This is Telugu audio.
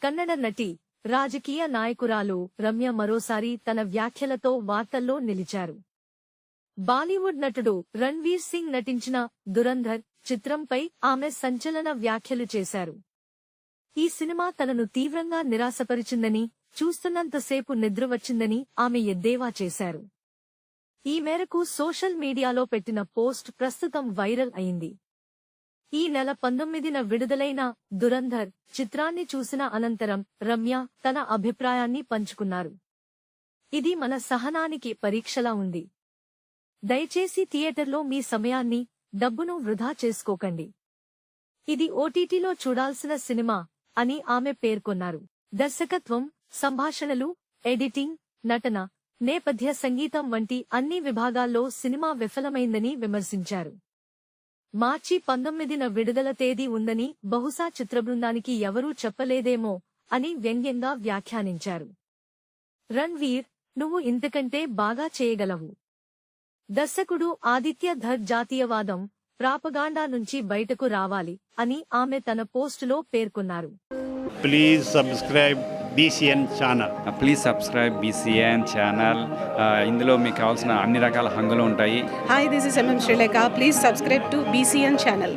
కన్నడ నటి, రాజకీయ నాయకురాలు రమ్య మరోసారి తన వ్యాఖ్యలతో వార్తల్లో నిలిచారు. బాలీవుడ్ నటుడు రణ్వీర్ సింగ్ నటించిన దురంధర్ చిత్రంపై ఆమె సంచలన వ్యాఖ్యలు చేశారు. ఈ సినిమా తనను తీవ్రంగా నిరాశపరిచిందని, చూస్తున్నంతసేపు నిద్ర వచ్చిందని ఆమె ఎద్దేవా చేశారు. ఈ మేరకు సోషల్ మీడియాలో పెట్టిన పోస్ట్ ప్రస్తుతం వైరల్ అయింది. ఈ నెల 19న విడుదలైన దురంధర్ చిత్రాన్ని చూసిన అనంతరం రమ్య తన అభిప్రాయాన్ని పంచుకున్నారు. ఇది మన సహనానికి పరీక్షలా ఉంది. దయచేసి థియేటర్లో మీ సమయాన్ని, డబ్బును వృధా చేసుకోకండి. ఇది ఓటీటీలో చూడాల్సిన సినిమా అని ఆమె పేర్కొన్నారు. దర్శకత్వం, సంభాషణలు, ఎడిటింగ్, నటన, నేపథ్య సంగీతం వంటి అన్ని విభాగాల్లో సినిమా విఫలమైందని విమర్శించారు. మార్చి 19న విడుదల తేదీ ఉందని బహుశా చిత్రబృందానికి ఎవరూ చెప్పలేదేమో అని వ్యంగ్యంగా వ్యాఖ్యానించారు. రణ్వీర్, నువ్వు ఇంతకంటే బాగా చేయగలవు. దర్శకుడు ఆదిత్య ధర్ జాతీయవాదం, ప్రాపగాండా నుంచి బయటకు రావాలి అని ఆమె తన పోస్టులో పేర్కొన్నారు. Please subscribe BCN channel. Please subscribe BCN channel. ఇందులో మీకు కావాల్సిన అన్ని రకాల హంగులు ఉంటాయి. Hi, this is MM Sri Lanka. Please subscribe to BCN channel.